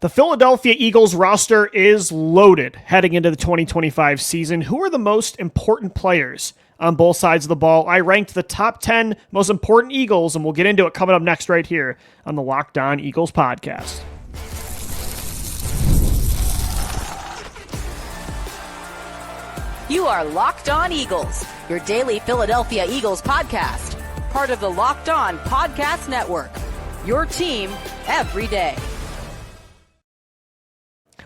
The Philadelphia Eagles roster is loaded heading into the 2025 season. Who are the most important players on both sides of the ball? I ranked the top 10 most important Eagles, and we'll get into it coming up next right here on the Locked On Eagles podcast. You are Locked On Eagles, your daily Philadelphia Eagles podcast. Part of the Locked On Podcast Network, your team every day.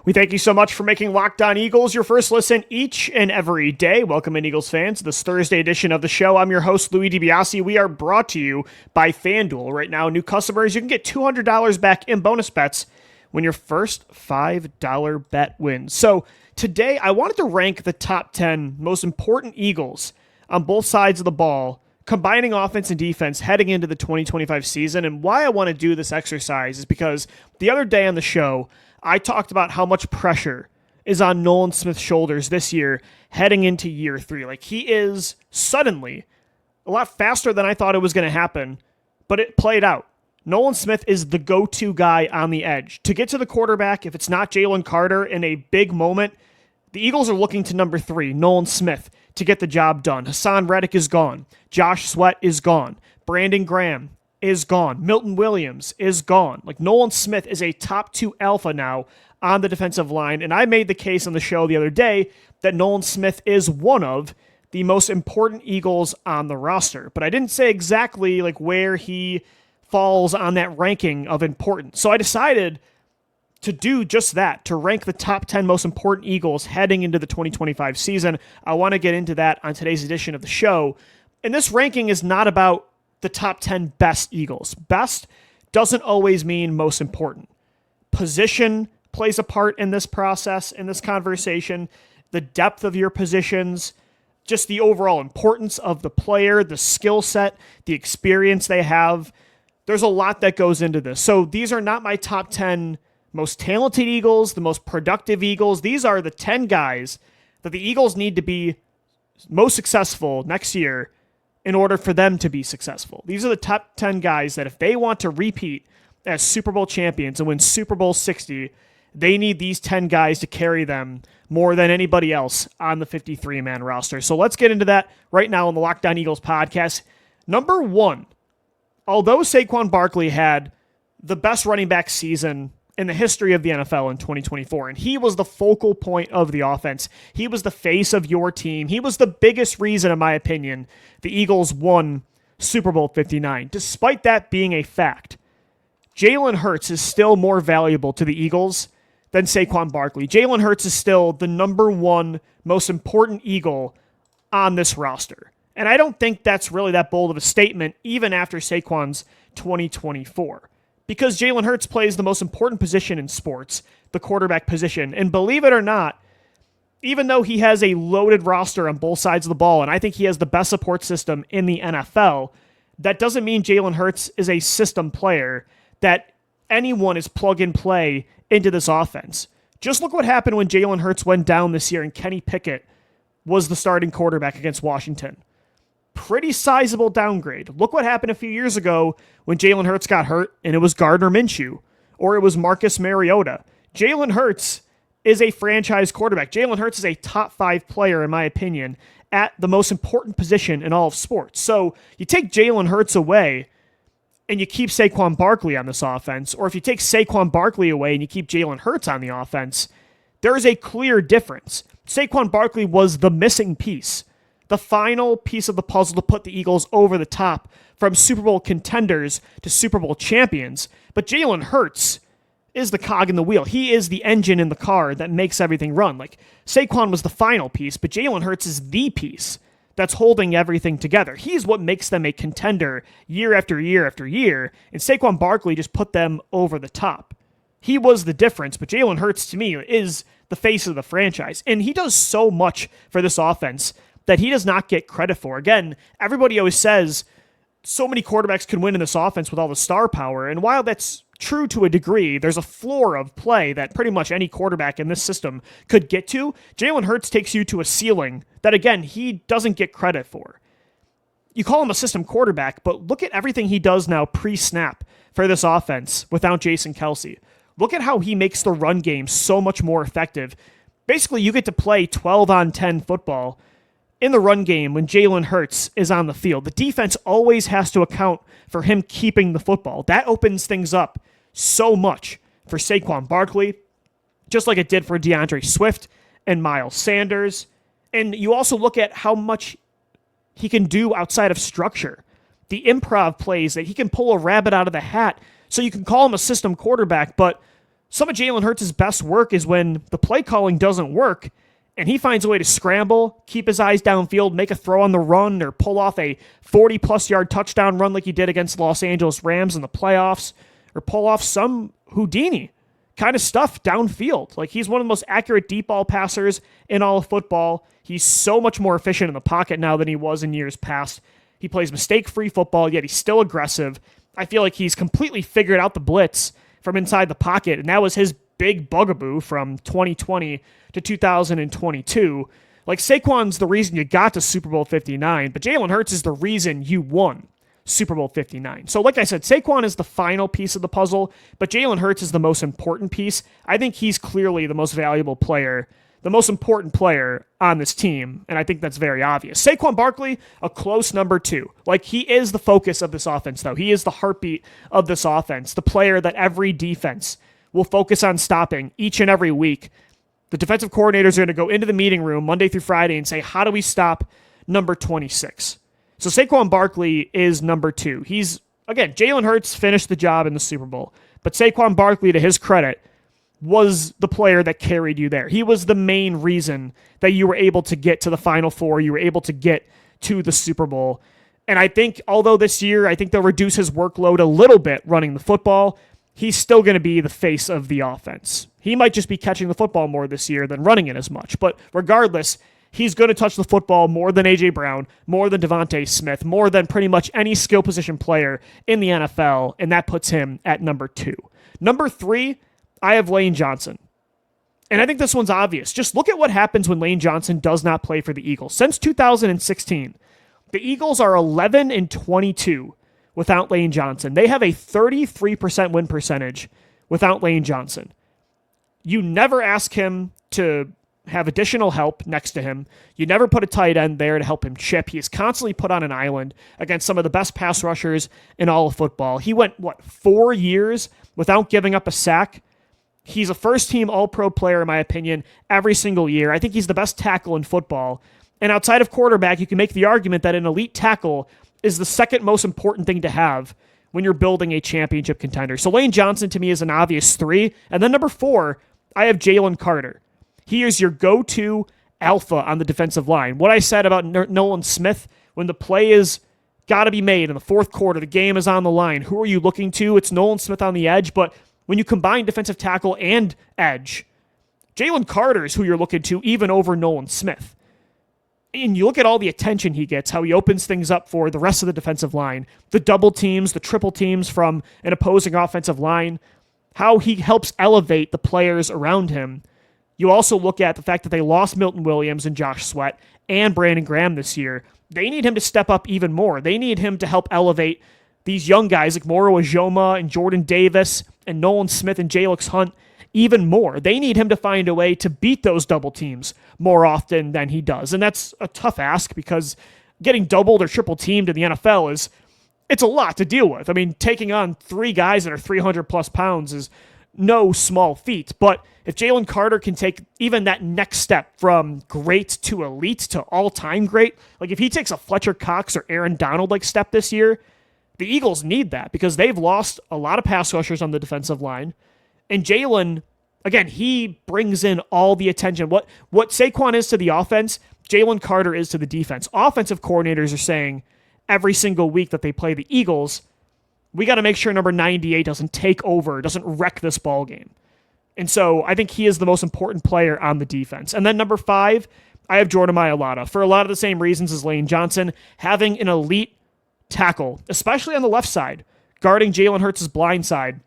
We thank you so much for making Locked On Eagles your first listen each and every day. Welcome in, Eagles fans, to this Thursday edition of the show. I'm your host, Louis DiBiase. We are brought to you by FanDuel. Right now, new customers, you can get $200 back in bonus bets when your first $5 bet wins. So today, I wanted to rank the top 10 most important Eagles on both sides of the ball, combining offense and defense heading into the 2025 season. And why I want to do this exercise is because the other day on the show, I talked about how much pressure is on Nolan Smith's shoulders this year heading into year 3. Like, he is suddenly a lot faster than I thought it was going to happen, but it played out. Nolan Smith is the go-to guy on the edge. To get to the quarterback, if it's not Jalen Carter in a big moment, the Eagles are looking to number 3, Nolan Smith, to get the job done. Hassan Reddick is gone. Josh Sweat is gone. Brandon Graham is gone. Milton Williams is gone. Like, Nolan Smith is a top 2 alpha now on the defensive line, and I made the case on the show the other day that Nolan Smith is one of the most important Eagles on the roster, but I didn't say exactly like where he falls on that ranking of importance. So I decided to do just that, to rank the top 10 most important Eagles heading into the 2025 season. I want to get into that on today's edition of the show. And this ranking is not about the top 10 best Eagles. Best doesn't always mean most important. Position plays a part in this process, in this conversation. The depth of your positions, just the overall importance of the player, the skill set, the experience they have. There's a lot that goes into this. So these are not my top 10 most talented Eagles, the most productive Eagles. These are the 10 guys that the Eagles need to be most successful next year in order for them to be successful. These are the top 10 guys that if they want to repeat as Super Bowl champions and win Super Bowl 60, they need these 10 guys to carry them more than anybody else on the 53-man roster. So let's get into that right now on the Locked On Eagles podcast. Number 1, although Saquon Barkley had the best running back season in the history of the NFL in 2024, and he was the focal point of the offense. He was the face of your team. He was the biggest reason, in my opinion, the Eagles won Super Bowl 59. Despite that being a fact, Jalen Hurts is still more valuable to the Eagles than Saquon Barkley. Jalen Hurts is still the number 1 most important Eagle on this roster. And I don't think that's really that bold of a statement, even after Saquon's 2024. Because Jalen Hurts plays the most important position in sports, the quarterback position. And believe it or not, even though he has a loaded roster on both sides of the ball, and I think he has the best support system in the NFL, that doesn't mean Jalen Hurts is a system player, that anyone is plug and play into this offense. Just look what happened when Jalen Hurts went down this year and Kenny Pickett was the starting quarterback against Washington. Pretty sizable downgrade. Look what happened a few years ago when Jalen Hurts got hurt and it was Gardner Minshew or it was Marcus Mariota. Jalen Hurts is a franchise quarterback. Jalen Hurts is a top 5 player, in my opinion, at the most important position in all of sports. So you take Jalen Hurts away and you keep Saquon Barkley on this offense, or if you take Saquon Barkley away and you keep Jalen Hurts on the offense, there is a clear difference. Saquon Barkley was the missing piece, the final piece of the puzzle to put the Eagles over the top from Super Bowl contenders to Super Bowl champions. But Jalen Hurts is the cog in the wheel. He is the engine in the car that makes everything run. Like, Saquon was the final piece, but Jalen Hurts is the piece that's holding everything together. He's what makes them a contender year after year after year, and Saquon Barkley just put them over the top. He was the difference, but Jalen Hurts, to me, is the face of the franchise, and he does so much for this offense that he does not get credit for. Again, everybody always says so many quarterbacks can win in this offense with all the star power, and while that's true to a degree, there's a floor of play that pretty much any quarterback in this system could get to. Jalen Hurts takes you to a ceiling that, again, he doesn't get credit for. You call him a system quarterback, but look at everything he does now pre-snap for this offense without Jason Kelce. Look at how he makes the run game so much more effective. Basically, you get to play 12-on-10 football in the run game when Jalen Hurts is on the field. The defense always has to account for him keeping the football. That opens things up so much for Saquon Barkley, just like it did for DeAndre Swift and Miles Sanders. And you also look at how much he can do outside of structure. The improv plays that he can pull a rabbit out of the hat. So you can call him a system quarterback, but some of Jalen Hurts' best work is when the play calling doesn't work and he finds a way to scramble, keep his eyes downfield, make a throw on the run, or pull off a 40-plus yard touchdown run like he did against the Los Angeles Rams in the playoffs, or pull off some Houdini kind of stuff downfield. Like, he's one of the most accurate deep ball passers in all of football. He's so much more efficient in the pocket now than he was in years past. He plays mistake-free football, yet he's still aggressive. I feel like he's completely figured out the blitz from inside the pocket, and that was his big bugaboo from 2020 to 2022. Like, Saquon's the reason you got to Super Bowl 59, but Jalen Hurts is the reason you won Super Bowl 59. So like I said, Saquon is the final piece of the puzzle, but Jalen Hurts is the most important piece. I think he's clearly the most valuable player, the most important player on this team, and I think that's very obvious. Saquon Barkley, a close number 2. Like, he is the focus of this offense, though. He is the heartbeat of this offense, the player that every defense will focus on stopping each and every week. The defensive coordinators are going to go into the meeting room Monday through Friday and say, how do we stop number 26? So Saquon Barkley is number 2. He's, again, Jalen Hurts finished the job in the Super Bowl, but Saquon Barkley, to his credit, was the player that carried you there. He was the main reason that you were able to get to the Final Four, you were able to get to the Super Bowl. And I think, although this year, I think they'll reduce his workload a little bit running the football, he's still going to be the face of the offense. He might just be catching the football more this year than running it as much. But regardless, he's going to touch the football more than A.J. Brown, more than DeVonta Smith, more than pretty much any skill position player in the NFL, and that puts him at number 2. Number 3, I have Lane Johnson. And I think this one's obvious. Just look at what happens when Lane Johnson does not play for the Eagles. Since 2016, the Eagles are 11-22 without Lane Johnson. They have a 33% win percentage without Lane Johnson. You never ask him to have additional help next to him. You never put a tight end there to help him chip. He is constantly put on an island against some of the best pass rushers in all of football. He went, 4 years without giving up a sack? He's a first-team All-Pro player, in my opinion, every single year. I think he's the best tackle in football. And outside of quarterback, you can make the argument that an elite tackle is the second most important thing to have when you're building a championship contender. So Lane Johnson, to me, is an obvious 3. And then number 4, I have Jalen Carter. He is your go-to alpha on the defensive line. What I said about Nolan Smith, when the play is got to be made in the fourth quarter, the game is on the line, who are you looking to? It's Nolan Smith on the edge, but when you combine defensive tackle and edge, Jalen Carter is who you're looking to, even over Nolan Smith. And you look at all the attention he gets, how he opens things up for the rest of the defensive line, the double teams, the triple teams from an opposing offensive line, how he helps elevate the players around him. You also look at the fact that they lost Milton Williams and Josh Sweat and Brandon Graham this year. They need him to step up even more. They need him to help elevate these young guys like Moro Ojoma and Jordan Davis and Nolan Smith and Jalix Hunt even more. They need him to find a way to beat those double teams more often than he does. And that's a tough ask because getting doubled or triple teamed in the NFL it's a lot to deal with. I mean, taking on 3 guys that are 300 plus pounds is no small feat. But if Jalen Carter can take even that next step from great to elite to all-time great, like if he takes a Fletcher Cox or Aaron Donald-like step this year, the Eagles need that because they've lost a lot of pass rushers on the defensive line. And Jalen, again, he brings in all the attention. What Saquon is to the offense, Jalen Carter is to the defense. Offensive coordinators are saying every single week that they play the Eagles, we got to make sure number 98 doesn't take over, doesn't wreck this ball game. And so I think he is the most important player on the defense. And then number 5, I have Jordan Mailata. For a lot of the same reasons as Lane Johnson, having an elite tackle, especially on the left side, guarding Jalen Hurts' blind side,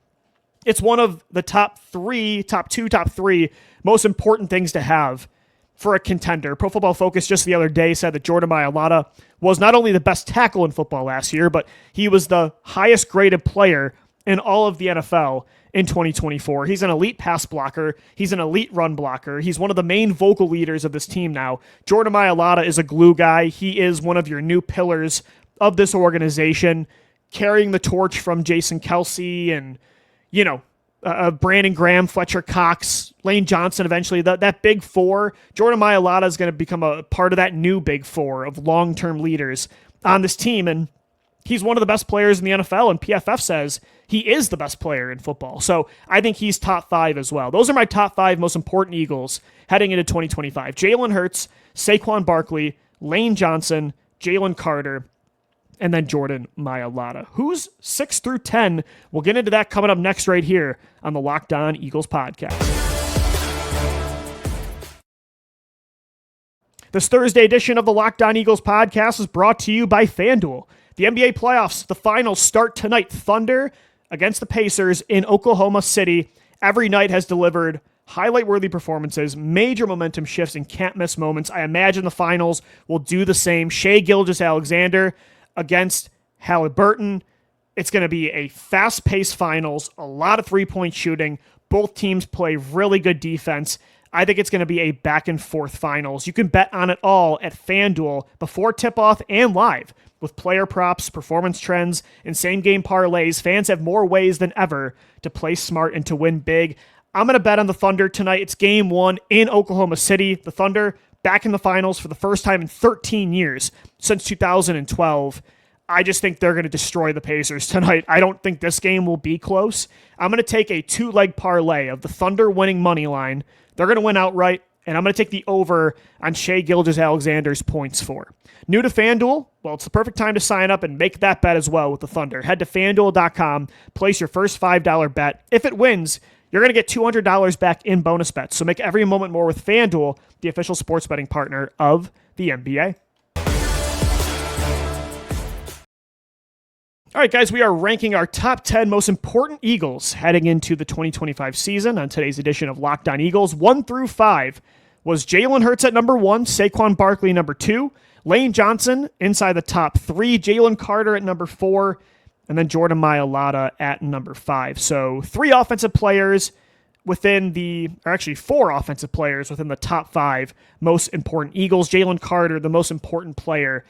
it's one of the top 3 most important things to have for a contender. Pro Football Focus just the other day said that Jordan Mailata was not only the best tackle in football last year, but he was the highest graded player in all of the NFL in 2024. He's an elite pass blocker. He's an elite run blocker. He's one of the main vocal leaders of this team now. Jordan Mailata is a glue guy. He is one of your new pillars of this organization, carrying the torch from Jason Kelce and, Brandon Graham, Fletcher Cox, Lane Johnson eventually. That big four, Jordan Mailata is going to become a part of that new big four of long-term leaders on this team. And he's one of the best players in the NFL, and PFF says he is the best player in football. So I think he's top 5 as well. Those are my top 5 most important Eagles heading into 2025. Jalen Hurts, Saquon Barkley, Lane Johnson, Jalen Carter, and then Jordan Mailata. Who's 6 through 10? We'll get into that coming up next right here on the Locked On Eagles podcast. This Thursday edition of the Locked On Eagles podcast is brought to you by FanDuel. The NBA playoffs, the finals start tonight. Thunder against the Pacers in Oklahoma City. Every night has delivered highlight-worthy performances, major momentum shifts, and can't-miss moments. I imagine the finals will do the same. Shai Gilgeous-Alexander against Halliburton. It's going to be a fast-paced finals, a lot of three-point shooting. Both teams play really good defense. I think it's going to be a back-and-forth finals. You can bet on it all at FanDuel before tip-off and live. With player props, performance trends, and same-game parlays, fans have more ways than ever to play smart and to win big. I'm going to bet on the Thunder tonight. It's game 1 in Oklahoma City. The Thunder back in the finals for the first time in 13 years since 2012. I just think they're going to destroy the Pacers tonight. I don't think this game will be close. I'm going to take a 2-leg parlay of the Thunder winning money line. They're going to win outright, and I'm going to take the over on Shai Gilgeous-Alexander's points for. New to FanDuel? Well, it's the perfect time to sign up and make that bet as well with the Thunder. Head to FanDuel.com, place your first $5 bet. If it wins, you're going to get $200 back in bonus bets. So make every moment more with FanDuel, the official sports betting partner of the NBA. All right, guys, we are ranking our top 10 most important Eagles heading into the 2025 season on today's edition of Locked On Eagles. 1 through 5 was Jalen Hurts at number 1, Saquon Barkley number 2, Lane Johnson inside the top 3, Jalen Carter at number 4, and then Jordan Mailata at number 5. So 4 offensive players within the top 5 most important Eagles. Jalen Carter, the most important player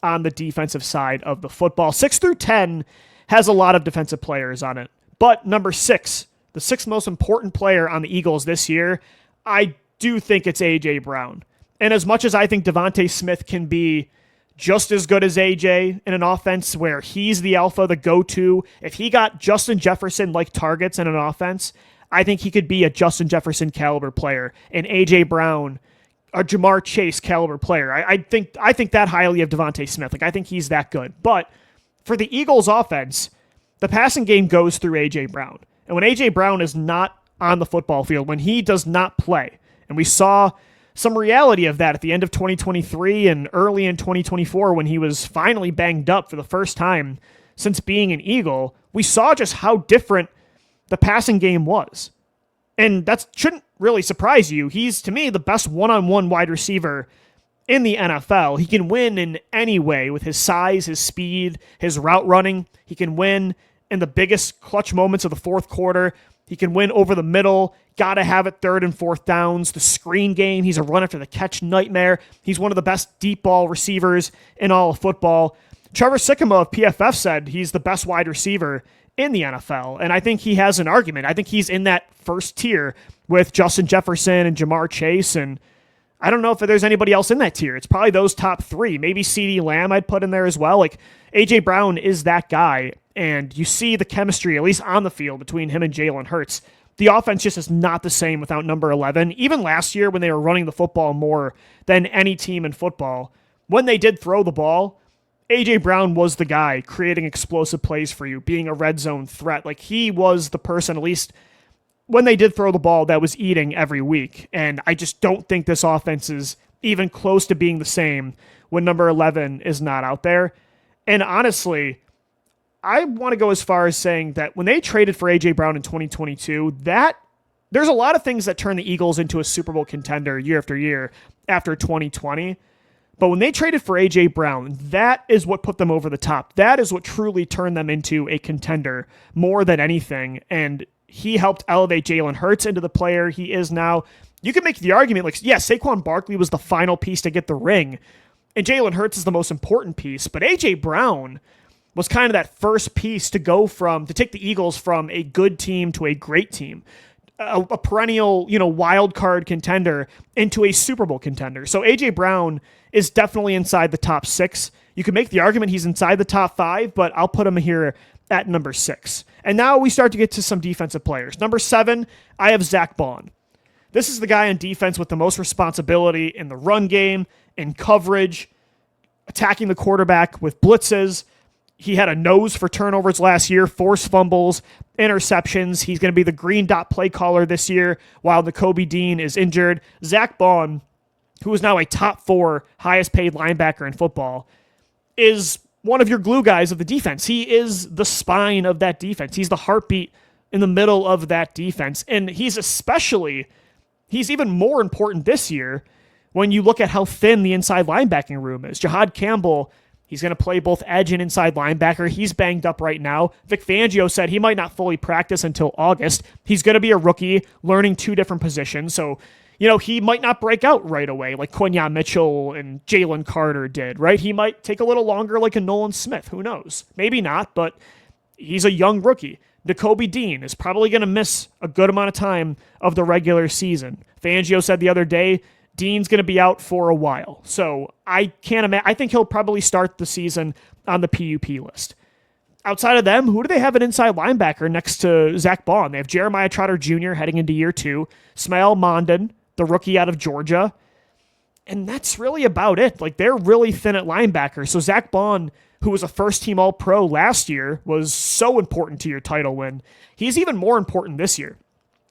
on the defensive side of the football. 6 through 10 has a lot of defensive players on it. But number 6, the 6th most important player on the Eagles this year, I do think it's A.J. Brown. And as much as I think DeVonte Smith can be just as good as A.J. in an offense where he's the alpha, the go-to, if he got Justin Jefferson-like targets in an offense, I think he could be a Justin Jefferson caliber player. And A.J. Brown, a Jamar Chase caliber player. I think that highly of DeVonte Smith. I think he's that good. But for the Eagles offense, the passing game goes through A.J. Brown. And when A.J. Brown is not on the football field, when he does not play, and we saw some reality of that at the end of 2023 and early in 2024 when he was finally banged up for the first time since being an Eagle, we saw just how different the passing game was. And that shouldn't really surprise you. He's, to me, the best one-on-one wide receiver in the NFL. He can win in any way with his size, his speed, his route running. He can win in the biggest clutch moments of the fourth quarter. He can win over the middle. Got to have it 3rd and 4th downs. The screen game, he's a run after the catch nightmare. He's one of the best deep ball receivers in all of football. Trevor Sikkema of PFF said he's the best wide receiver in the NFL, and I think he has an argument. I think he's in that first tier with Justin Jefferson and Jamar Chase, and I don't know if there's anybody else in that tier. It's probably those top 3. Maybe CeeDee Lamb I'd put in there as well. A.J. Brown is that guy, and you see the chemistry, at least on the field, between him and Jalen Hurts. The offense just is not the same without number 11. Even last year when they were running the football more than any team in football, when they did throw the ball, A.J. Brown was the guy creating explosive plays for you, being a red zone threat. He was the person, at least when they did throw the ball, that was eating every week. And I just don't think this offense is even close to being the same when number 11 is not out there. And honestly, I want to go as far as saying that when they traded for A.J. Brown in 2022, there's a lot of things that turn the Eagles into a Super Bowl contender year after year after 2020. But when they traded for A.J. Brown, that is what put them over the top. That is what truly turned them into a contender more than anything. And he helped elevate Jalen Hurts into the player he is now. You can make the argument, like, yeah, Saquon Barkley was the final piece to get the ring, and Jalen Hurts is the most important piece. But A.J. Brown was kind of that first piece to take the Eagles from a good team to a great team, a perennial, wild card contender into a Super Bowl contender. So A.J. Brown is definitely inside the top 6. You can make the argument he's inside the top 5, but I'll put him here at number 6. And now we start to get to some defensive players. Number 7, I have Zach Bond. This is the guy on defense with the most responsibility in the run game, in coverage, attacking the quarterback with blitzes. He had a nose for turnovers last year, forced fumbles, interceptions. He's going to be the green dot play caller this year while Nakobe Dean is injured. Zach Bond, who is now a top 4 highest paid linebacker in football, is one of your glue guys of the defense. He is the spine of that defense. He's the heartbeat in the middle of that defense. And he's even more important this year when you look at how thin the inside linebacking room is. Jahad Campbell, he's going to play both edge and inside linebacker. He's banged up right now. Vic Fangio said he might not fully practice until August. He's going to be a rookie learning 2 different positions. So, he might not break out right away like Quinyon Mitchell and Jalen Carter did, right? He might take a little longer like a Nolan Smith. Who knows? Maybe not, but he's a young rookie. Nakobe Dean is probably going to miss a good amount of time of the regular season. Fangio said the other day, Dean's going to be out for a while. So I can't imagine. I think he'll probably start the season on the PUP list. Outside of them, who do they have an inside linebacker next to Zach Bond? They have Jeremiah Trotter Jr. heading into year 2, Smael Mondon, the rookie out of Georgia, and that's really about it. Like, they're really thin at linebacker. So Zach Bond, who was a first-team All-Pro last year, was so important to your title win. He's even more important this year.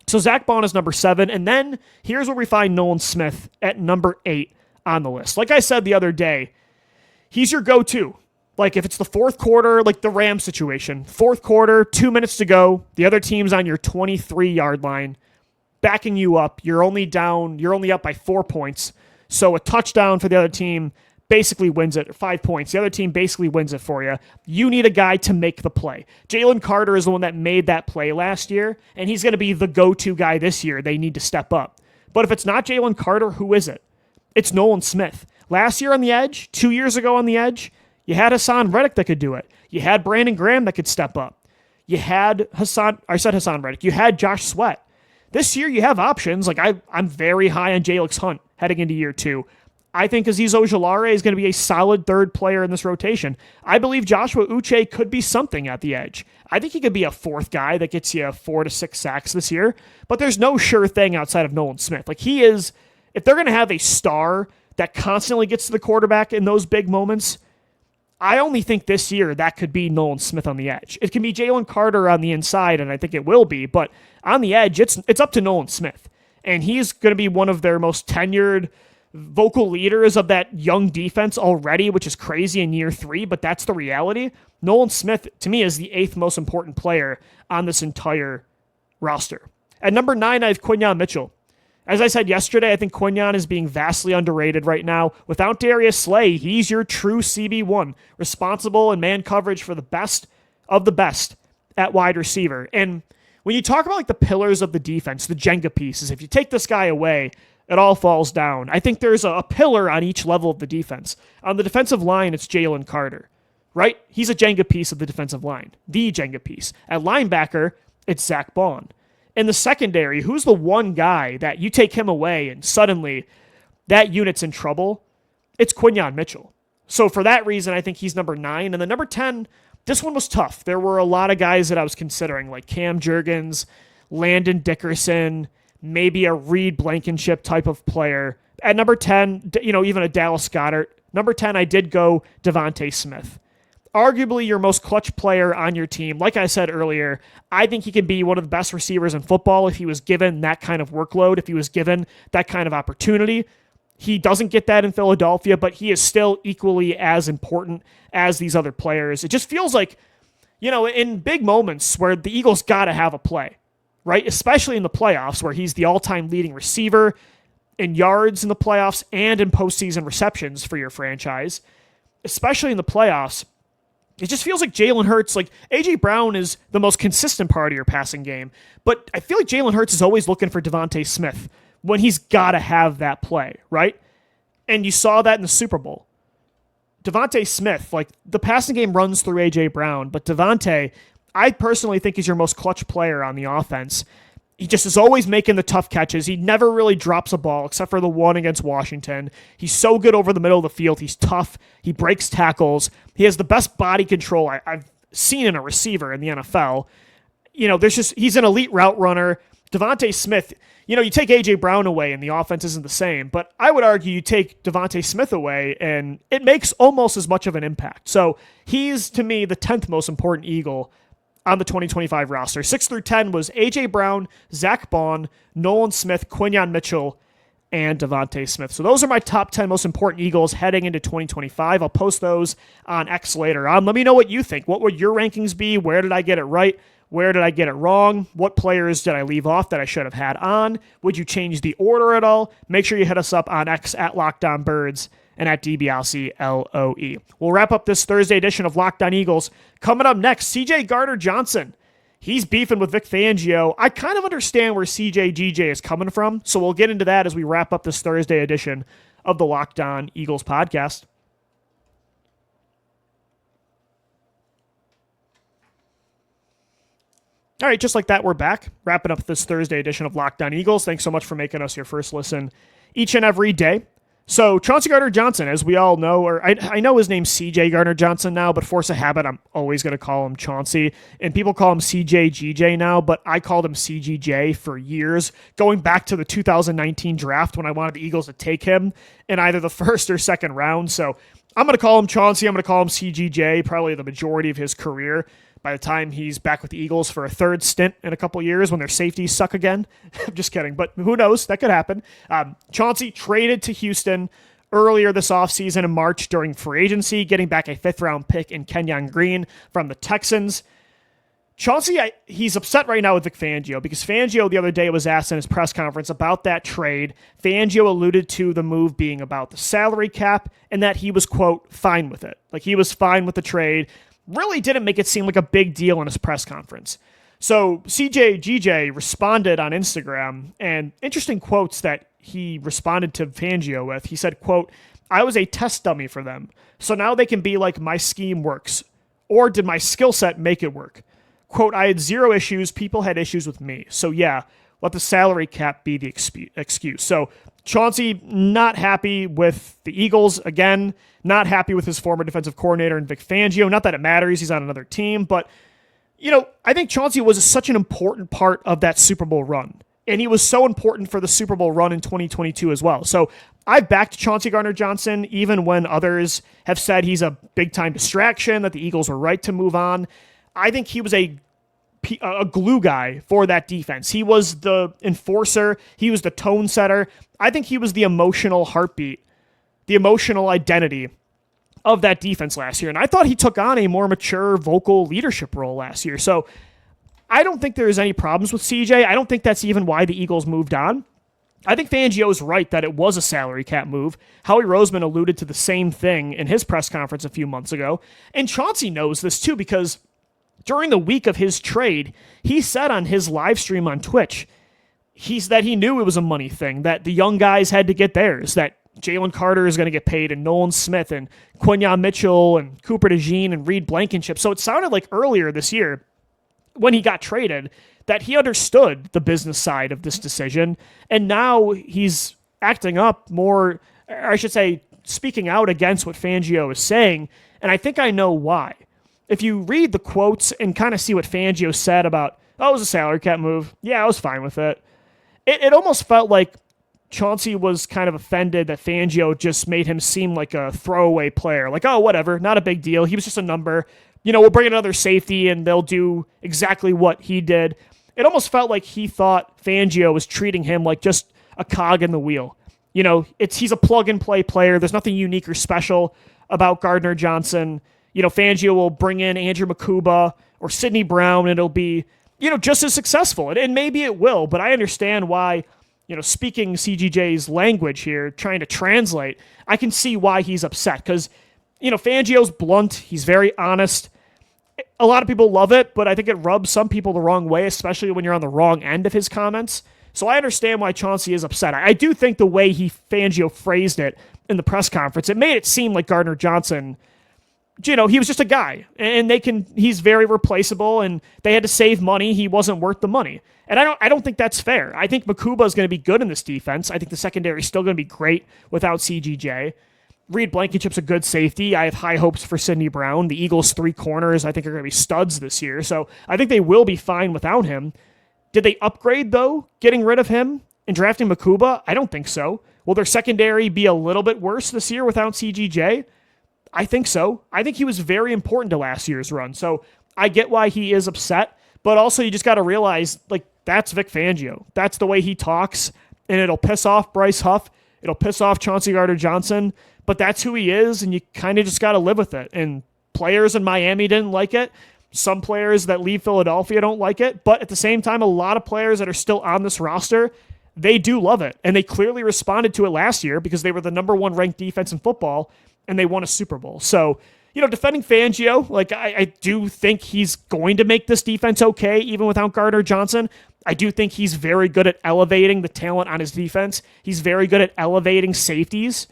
So Zach Bond is number 7, and then here's where we find Nolan Smith at number 8 on the list. Like I said the other day, he's your go-to. Like, if it's the fourth quarter, like the Rams situation, fourth quarter, 2 minutes to go, the other team's on your 23-yard line, backing you up. You're only up by 4 points. So a touchdown for the other team basically wins it, 5 points. The other team basically wins it for you. You need a guy to make the play. Jalen Carter is the one that made that play last year, and he's going to be the go-to guy this year. They need to step up. But if it's not Jalen Carter, who is it? It's Nolan Smith. Last year on the edge, 2 years ago on the edge, you had Hassan Reddick that could do it. You had Brandon Graham that could step up. You had Hassan Reddick. You had Josh Sweat. This year you have options. Like, I'm very high on Jalix Hunt heading into year 2. I think Azeez Ojulari is going to be a solid third player in this rotation. I believe Joshua Uche could be something at the edge. I think he could be a 4th guy that gets you 4 to 6 sacks this year, but there's no sure thing outside of Nolan Smith. Like, he is, if they're going to have a star that constantly gets to the quarterback in those big moments, I only think this year that could be Nolan Smith on the edge. It can be Jalen Carter on the inside, and I think it will be, but on the edge, it's up to Nolan Smith. And he's going to be one of their most tenured vocal leaders of that young defense already, which is crazy in year 3, but that's the reality. Nolan Smith, to me, is the 8th most important player on this entire roster. At number 9, I have Quinyon Mitchell. As I said yesterday, I think Quinyon is being vastly underrated right now. Without Darius Slay, he's your true CB1, responsible in man coverage for the best of the best at wide receiver. And when you talk about like the pillars of the defense, the Jenga pieces, if you take this guy away, it all falls down. I think there's a pillar on each level of the defense. On the defensive line, it's Jalen Carter, right? He's a Jenga piece of the defensive line, the Jenga piece. At linebacker, it's Zach Bond. In the secondary, who's the one guy that you take him away and suddenly that unit's in trouble? It's Quinyon Mitchell. So for that reason, I think he's number 9. And then number 10, this one was tough. There were a lot of guys that I was considering, like Cam Jurgens, Landon Dickerson, maybe a Reed Blankenship type of player. At number 10, even a Dallas Goedert. Number 10, I did go Devonte Smith. Arguably your most clutch player on your team. Like I said earlier, I think he can be one of the best receivers in football if he was given that kind of workload, if he was given that kind of opportunity. He doesn't get that in Philadelphia, but he is still equally as important as these other players. It just feels like, in big moments where the Eagles got to have a play, right? Especially in the playoffs where he's the all-time leading receiver. in yards in the playoffs and in postseason receptions for your franchise, especially in the playoffs. It just feels like Jalen Hurts, like A.J. Brown is the most consistent part of your passing game, but I feel like Jalen Hurts is always looking for DeVonta Smith when he's got to have that play, right? And you saw that in the Super Bowl. DeVonta Smith, like the passing game runs through A.J. Brown, but DeVonta, I personally think is your most clutch player on the offense. He just is always making the tough catches. He never really drops a ball except for the one against Washington. He's so good over the middle of the field. He's tough. He breaks tackles. He has the best body control I've seen in a receiver in the NFL. He's an elite route runner. DeVonta Smith, you take A.J. Brown away and the offense isn't the same, but I would argue you take DeVonta Smith away and it makes almost as much of an impact. So he's, to me, the 10th most important Eagle on the 2025 roster. 6 through 10 was A.J. Brown, Zach Bond, Nolan Smith, Quinyon Mitchell, and DeVonta Smith. So those are my top 10 most important Eagles heading into 2025. I'll post those on X later on. Let me know what you think. What would your rankings be? Where did I get it right? Where did I get it wrong? What players did I leave off that I should have had on? Would you change the order at all? Make sure you hit us up on X at Locked On Birds and at DBLC LOE. We'll wrap up this Thursday edition of Locked On Eagles. Coming up next, CJ Gardner-Johnson. He's beefing with Vic Fangio. I kind of understand where CJ GJ is coming from, so we'll get into that as we wrap up this Thursday edition of the Locked On Eagles podcast. All right, just like that, we're back, wrapping up this Thursday edition of Locked On Eagles. Thanks so much for making us your first listen each and every day. So Chauncey Gardner-Johnson, as we all know, or I know his name's CJ Gardner-Johnson now, but force of habit, I'm always going to call him Chauncey. And people call him CJ GJ now, but I called him CGJ for years, going back to the 2019 draft when I wanted the Eagles to take him in either the first or second round. So I'm going to call him Chauncey. I'm going to call him CGJ, probably the majority of his career, by the time he's back with the Eagles for a third stint in a couple years when their safeties suck again. I'm just kidding, but who knows? That could happen. Chauncey traded to Houston earlier this offseason in March during free agency, getting back a fifth-round pick in Kenyon Green from the Texans. Chauncey, he's upset right now with Vic Fangio because Fangio the other day was asked in his press conference about that trade. Fangio alluded to the move being about the salary cap and that he was, quote, fine with it. Like he was fine with the trade. Really didn't make it seem like a big deal in his press conference. So CJ GJ responded on Instagram, and interesting quotes that he responded to Fangio with. He said, quote, "I was a test dummy for them, so now they can be like, my scheme works. Or did my skill set make it work? Quote, I had zero issues, people had issues with me. So yeah, let the salary cap be the excuse." So Chauncey not happy with the Eagles again, not happy with his former defensive coordinator and Vic Fangio. Not that it matters, he's on another team, but I think Chauncey was such an important part of that Super Bowl run. And he was so important for the Super Bowl run in 2022 as well. So I've backed Chauncey Gardner-Johnson even when others have said he's a big-time distraction, that the Eagles were right to move on. I think he was a glue guy for that defense. He was the enforcer. He was the tone setter. I think he was the emotional heartbeat, the emotional identity of that defense last year. And I thought he took on a more mature vocal leadership role last year. So I don't think there's any problems with CJ. I don't think that's even why the Eagles moved on. I think Fangio is right that it was a salary cap move. Howie Roseman alluded to the same thing in his press conference a few months ago. And Chauncey knows this too, because during the week of his trade, he said on his live stream on Twitch, that he knew it was a money thing, that the young guys had to get theirs, that Jalen Carter is going to get paid, and Nolan Smith, and Quinyon Mitchell, and Cooper DeJean, and Reed Blankenship. So it sounded like earlier this year, when he got traded, that he understood the business side of this decision, and now he's acting up more, or I should say, speaking out against what Fangio is saying, and I think I know why. If you read the quotes and kind of see what Fangio said about, oh, it was a salary cap move. Yeah, I was fine with it. It almost felt like Chauncey was kind of offended that Fangio just made him seem like a throwaway player. Like, oh, whatever, not a big deal. He was just a number. We'll bring another safety and they'll do exactly what he did. It almost felt like he thought Fangio was treating him like just a cog in the wheel. He's a plug-and-play player. There's nothing unique or special about Gardner-Johnson. Fangio will bring in Andrew Makuba or Sidney Brown, and it'll be, just as successful. And maybe it will, but I understand why, speaking CGJ's language here, trying to translate, I can see why he's upset because, Fangio's blunt. He's very honest. A lot of people love it, but I think it rubs some people the wrong way, especially when you're on the wrong end of his comments. So I understand why Chauncey is upset. I do think the way Fangio phrased it in the press conference, it made it seem like Gardner-Johnson, he was just a guy, and he's very replaceable, and they had to save money. He wasn't worth the money. And I don't think that's fair. I think Makuba is going to be good in this defense. I think the secondary is still going to be great without CGJ. Reed Blankenship's a good safety. I have high hopes for Sidney Brown. The Eagles' 3 corners, I think, are going to be studs this year. So I think they will be fine without him. Did they upgrade, though, getting rid of him and drafting Makuba? I don't think so. Will their secondary be a little bit worse this year without CGJ? I think so. I think he was very important to last year's run. So I get why he is upset, but also you just got to realize, that's Vic Fangio. That's the way he talks, and it'll piss off Bryce Huff. It'll piss off Chauncey Gardner-Johnson, but that's who he is, and you kind of just got to live with it. And players in Miami didn't like it. Some players that leave Philadelphia don't like it, but at the same time, a lot of players that are still on this roster, they do love it, and they clearly responded to it last year because they were the number 1 ranked defense in football, and they won a Super Bowl. So, defending Fangio, I do think he's going to make this defense okay, even without Gardner-Johnson. I do think he's very good at elevating the talent on his defense. He's very good at elevating safeties.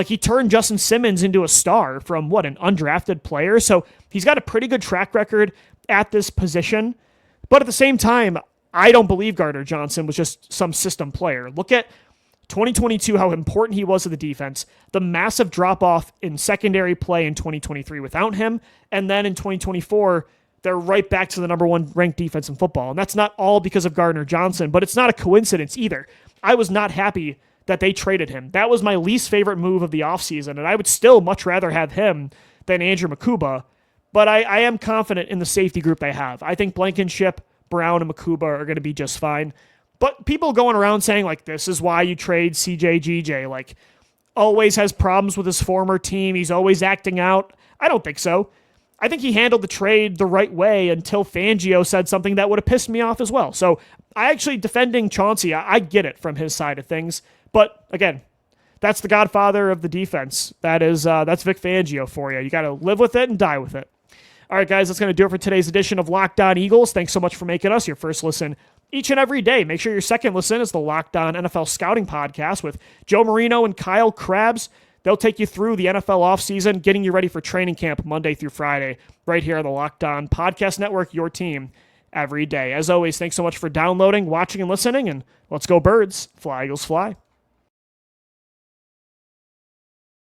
He turned Justin Simmons into a star from, an undrafted player. So he's got a pretty good track record at this position. But at the same time, I don't believe Gardner-Johnson was just some system player. Look at 2022, how important he was to the defense, the massive drop-off in secondary play in 2023 without him, and then in 2024, they're right back to the number 1 ranked defense in football. And that's not all because of Gardner-Johnson, but it's not a coincidence either. I was not happy that they traded him. That was my least favorite move of the offseason, and I would still much rather have him than Andrew Makuba, but I am confident in the safety group they have. I think Blankenship, Brown, and Makuba are going to be just fine. But people going around saying, this is why you trade CJGJ, always has problems with his former team, he's always acting out. I don't think so. I think he handled the trade the right way until Fangio said something that would have pissed me off as well. So I actually, defending Chauncey, I get it from his side of things. But again, that's the godfather of the defense. That's Vic Fangio for you. You got to live with it and die with it. All right, guys, that's going to do it for today's edition of Locked On Eagles. Thanks so much for making us your first listen each and every day. Make sure your second listen is the Locked On NFL Scouting Podcast with Joe Marino and Kyle Krabs. They'll take you through the NFL offseason, getting you ready for training camp Monday through Friday, right here on the Locked On Podcast Network, your team every day. As always, thanks so much for downloading, watching, and listening, and let's go Birds. Fly, Eagles, fly.